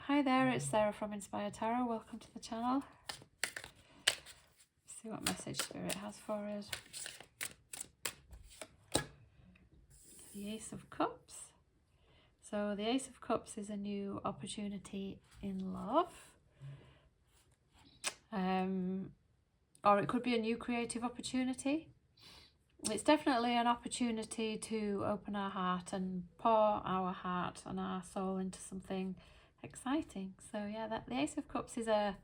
Hi there, it's Sarah from Inspire Tarot. Welcome to the channel. Let's see what message Spirit has for us. The Ace of Cups. So the Ace of Cups is a new opportunity in love. Or it could be a new creative opportunity. It's definitely an opportunity to open our heart and pour our heart and our soul into something exciting. So yeah, the Ace of Cups is a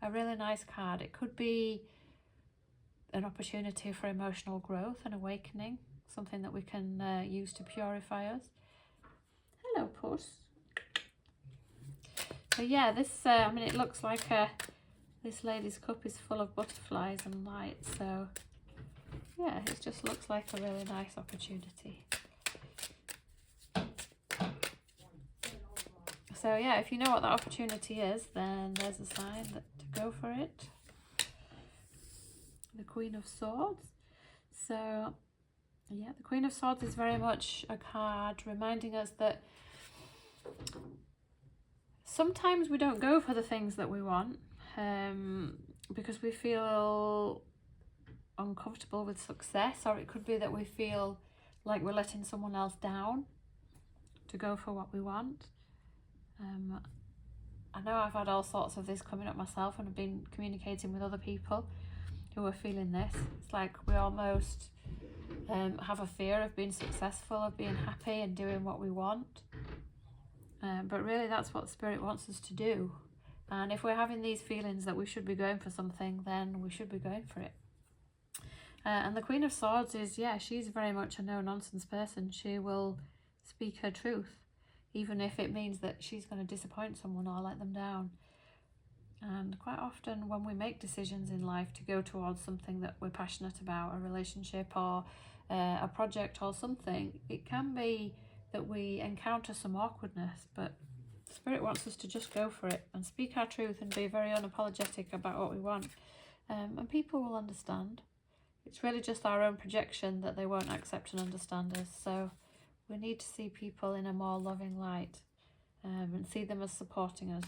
really nice card. It could be an opportunity for emotional growth and awakening, something that we can use to purify us. Hello, puss. So yeah, this I mean, it looks like this lady's cup is full of butterflies and light. So yeah, it just looks like a really nice opportunity. So yeah, if you know what that opportunity is, then there's a sign that to go for it. The Queen of Swords. So yeah, the Queen of Swords is very much a card reminding us that sometimes we don't go for the things that we want because we feel uncomfortable with success, or it could be that we feel like we're letting someone else down to go for what we want. I know I've had all sorts of this coming up myself when I've been communicating with other people who are feeling this. It's like we almost have a fear of being successful, of being happy and doing what we want. But really that's what Spirit wants us to do. And if we're having these feelings that we should be going for something, then we should be going for it. And the Queen of Swords is, yeah, she's very much a no-nonsense person. She will speak her truth, even if it means that she's going to disappoint someone or let them down. And quite often when we make decisions in life to go towards something that we're passionate about, a relationship or a project or something, it can be that we encounter some awkwardness, but Spirit wants us to just go for it and speak our truth and be very unapologetic about what we want. And people will understand. It's really just our own projection that they won't accept and understand us. So we need to see people in a more loving light and see them as supporting us.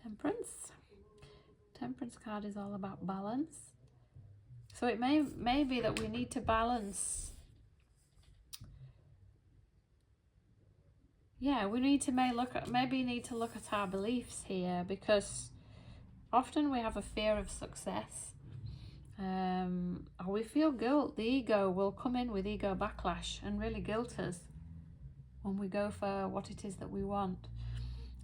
Temperance. Temperance card is all about balance. So it may be that we need to balance. Yeah, we need to maybe need to look at our beliefs here, because often we have a fear of success. Or we feel guilt. The ego will come in with ego backlash and really guilt us when we go for what it is that we want.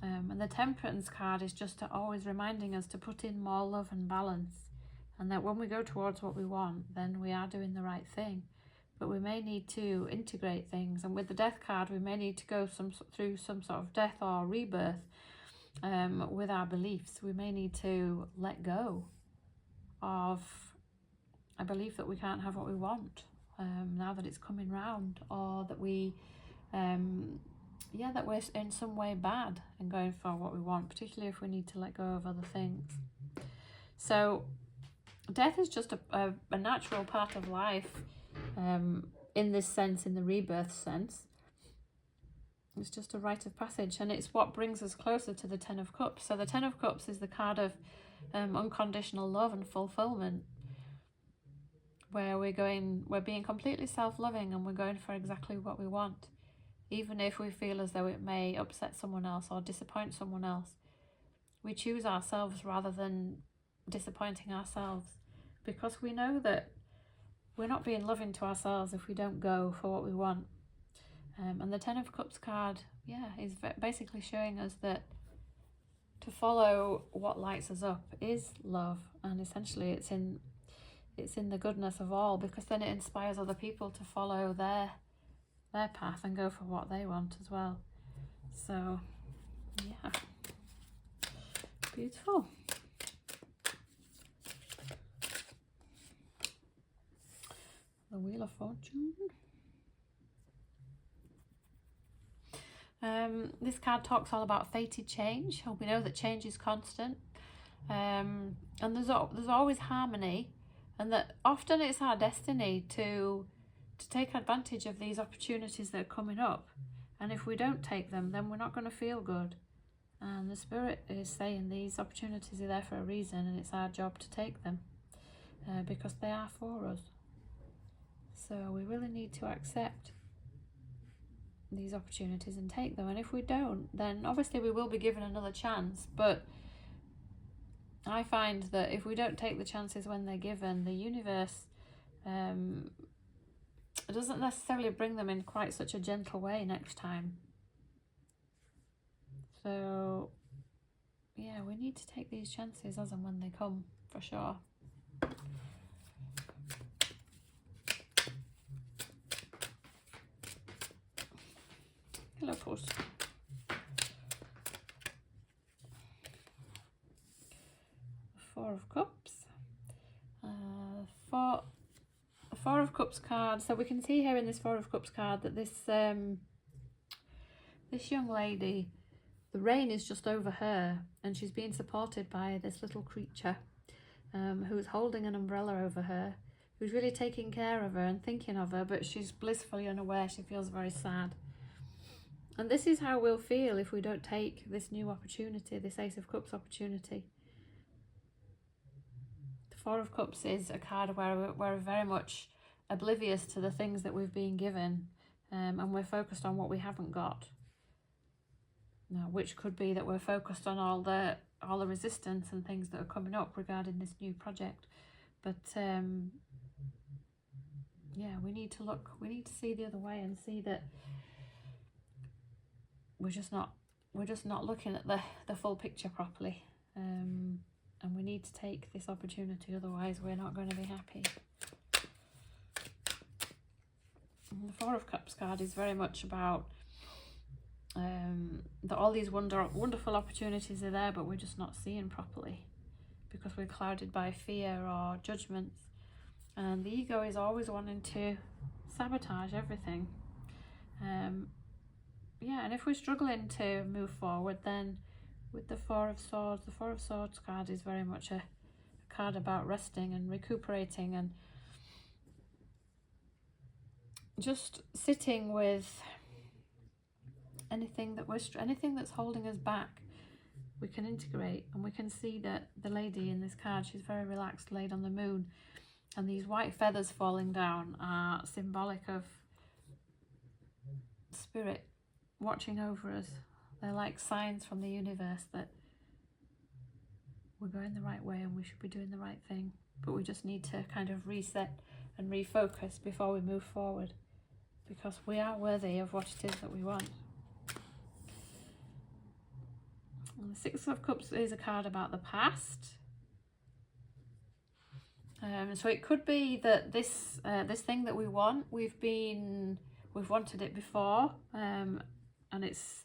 And the Temperance card is just always reminding us to put in more love and balance, and that when we go towards what we want, then we are doing the right thing. But we may need to integrate things, and with the Death card we may need to go through some sort of death or rebirth with our beliefs. We may need to let go of a belief that we can't have what we want now that it's coming round, or that we that we're in some way bad and going for what we want, particularly if we need to let go of other things. So death is just a natural part of life in this sense, in the rebirth sense. It's just a rite of passage, and it's what brings us closer to the Ten of Cups. So the Ten of Cups is the card of unconditional love and fulfillment, where we're being completely self-loving and we're going for exactly what we want, even if we feel as though it may upset someone else or disappoint someone else. We choose ourselves rather than disappointing ourselves, because we know that we're not being loving to ourselves if we don't go for what we want. And the Ten of Cups card, yeah, is basically showing us that to follow what lights us up is love, and essentially it's in the goodness of all, because then it inspires other people to follow their path and go for what they want as well. So yeah, beautiful. The Wheel of Fortune. This card talks all about fated change. We know that change is constant. and there's always harmony, and that often it's our destiny to take advantage of these opportunities that are coming up, and if we don't take them, then we're not going to feel good. And the Spirit is saying these opportunities are there for a reason, and it's our job to take them, because they are for us. So we really need to accept these opportunities and take them. And if we don't, then obviously we will be given another chance. But I find that if we don't take the chances when they're given, the universe doesn't necessarily bring them in quite such a gentle way next time. So yeah, we need to take these chances as and when they come, for sure. Hello, Puss. Four of Cups. Four of Cups card. So we can see here in this Four of Cups card that this young lady, the rain is just over her, and she's being supported by this little creature who's holding an umbrella over her, who's really taking care of her and thinking of her, but she's blissfully unaware. She feels very sad. And this is how we'll feel if we don't take this new opportunity, this Ace of Cups opportunity. The Four of Cups is a card where we're very much oblivious to the things that we've been given, and we're focused on what we haven't got. Now, which could be that we're focused on all the resistance and things that are coming up regarding this new project. But yeah, we need to see the other way and see that we're just not looking at the full picture properly, and we need to take this opportunity, otherwise we're not going to be happy. And the Four of Cups card is very much about that all these wonderful opportunities are there, but we're just not seeing properly because we're clouded by fear or judgments, and the ego is always wanting to sabotage everything. Yeah, and if we're struggling to move forward, then with the Four of Swords card is very much a card about resting and recuperating and just sitting with anything that's holding us back. We can integrate, and we can see that the lady in this card, she's very relaxed, laid on the moon, and these white feathers falling down are symbolic of Spirit watching over us. They're like signs from the universe that we're going the right way and we should be doing the right thing, but we just need to kind of reset and refocus before we move forward, because we are worthy of what it is that we want. And the Six of Cups is a card about the past. So it could be that this thing that we want, we've wanted it before, and it's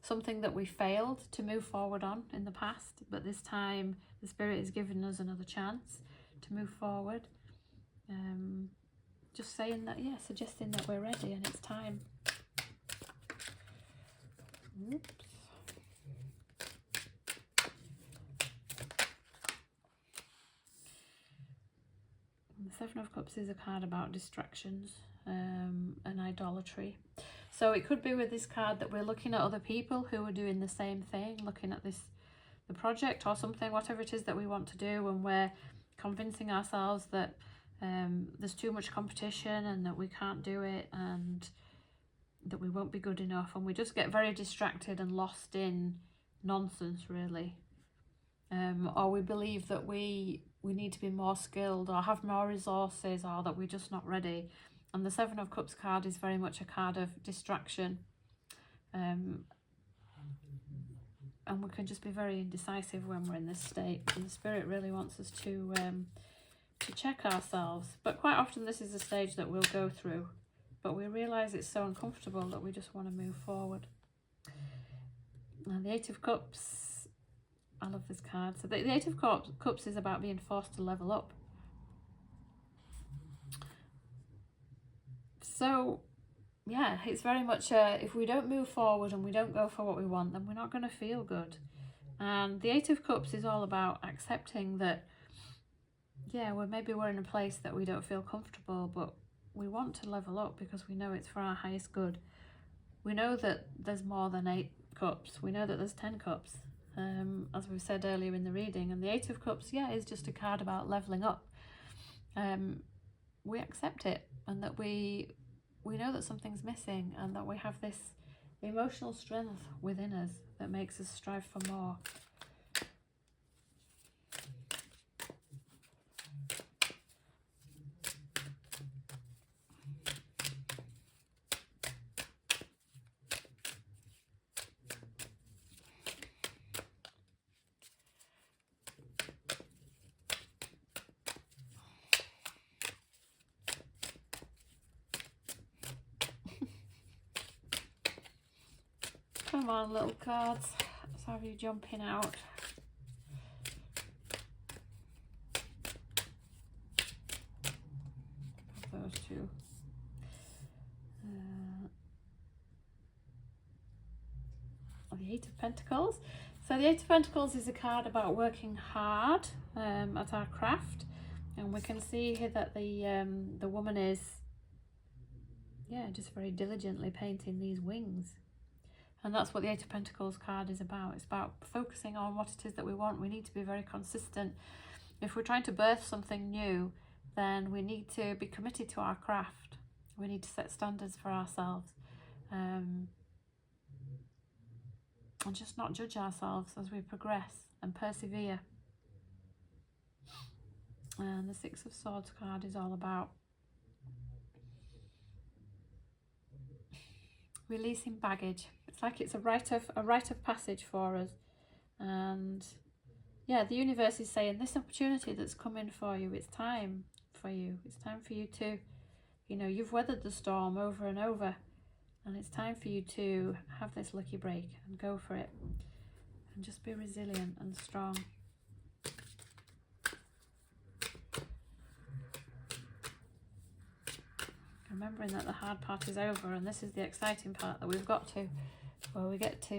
something that we failed to move forward on in the past, but this time the Spirit is giving us another chance to move forward. Just saying that, yeah, suggesting that we're ready and it's time. Oops. The Seven of Cups is a card about distractions and idolatry. So it could be with this card that we're looking at other people who are doing the same thing, looking at the project or something, whatever it is that we want to do, and we're convincing ourselves that there's too much competition and that we can't do it and that we won't be good enough, and we just get very distracted and lost in nonsense, really. Or we believe that we need to be more skilled or have more resources, or that we're just not ready. And the Seven of Cups card is very much a card of distraction. And we can just be very indecisive when we're in this state. And the Spirit really wants us to check ourselves. But quite often this is a stage that we'll go through. But we realise it's so uncomfortable that we just want to move forward. And the Eight of Cups, I love this card. So the Eight of Cups is about being forced to level up. So, yeah, it's very much if we don't move forward and we don't go for what we want, then we're not going to feel good. And the Eight of Cups is all about accepting that, yeah, maybe we're in a place that we don't feel comfortable, but we want to level up because we know it's for our highest good. We know that there's more than 8 cups. We know that there's 10 cups, as we said earlier in the reading. And the Eight of Cups, yeah, is just a card about leveling up. We accept it, and that we know that something's missing, and that we have this emotional strength within us that makes us strive for more. Come on, little cards. Let's have you jumping out. Those two. The Eight of Pentacles. So the Eight of Pentacles is a card about working hard at our craft, and we can see here that the woman is, yeah, just very diligently painting these wings. And that's what the Eight of Pentacles card is about. It's about focusing on what it is that we want. We need to be very consistent. If we're trying to birth something new, then we need to be committed to our craft. We need to set standards for ourselves. And just not judge ourselves as we progress and persevere. And the Six of Swords card is all about releasing baggage. It's like it's a rite of passage for us. And yeah, the universe is saying this opportunity that's coming for you, it's time for you. It's time for you to, you know, you've weathered the storm over and over, and it's time for you to have this lucky break and go for it and just be resilient and strong. Remembering that the hard part is over, and this is the exciting part that we've got to, where we get to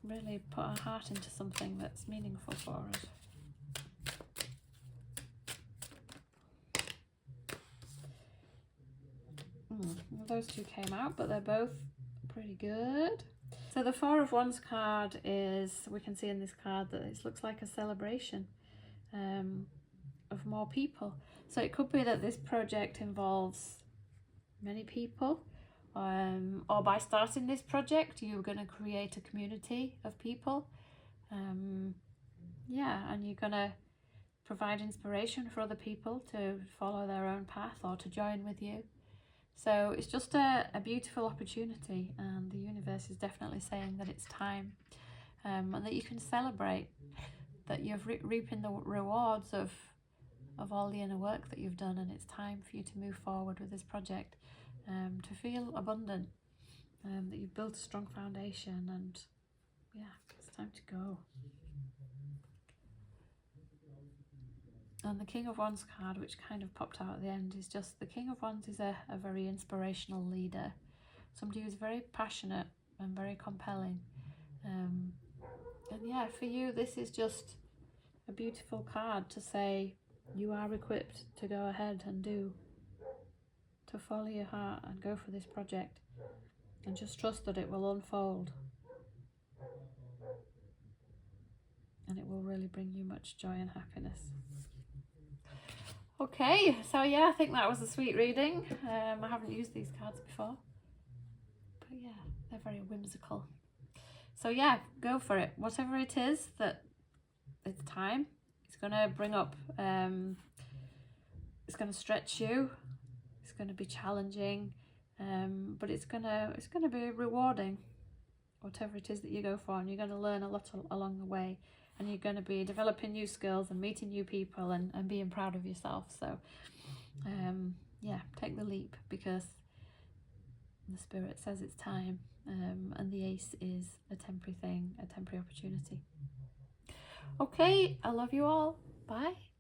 really put our heart into something that's meaningful for us. Those two came out, but they're both pretty good. So the Four of Wands card is, we can see in this card that it looks like a celebration of more people. So it could be that this project involves many people, or by starting this project you're going to create a community of people. Yeah, and you're going to provide inspiration for other people to follow their own path or to join with you. So it's just a beautiful opportunity, and the universe is definitely saying that it's time, and that you can celebrate that you're reaping the rewards of all the inner work that you've done, and it's time for you to move forward with this project, to feel abundant, that you've built a strong foundation, and yeah, it's time to go. And the King of Wands card, which kind of popped out at the end, is just, the King of Wands is a very inspirational leader, somebody who's very passionate and very compelling. And yeah, for you, this is just a beautiful card to say you are equipped to go ahead and to follow your heart and go for this project, and just trust that it will unfold and it will really bring you much joy and happiness. Okay, so yeah, I think that was a sweet reading. I haven't used these cards before, but yeah, they're very whimsical. So yeah, go for it. Whatever it is that it's time, it's going to bring up, it's going to stretch you, it's going to be challenging, but it's going to be rewarding, whatever it is that you go for, and you're going to learn a lot along the way. And you're going to be developing new skills and meeting new people and being proud of yourself. So, yeah, take the leap, because the Spirit says it's time. And the Ace is a temporary thing, a temporary opportunity. Okay, I love you all. Bye.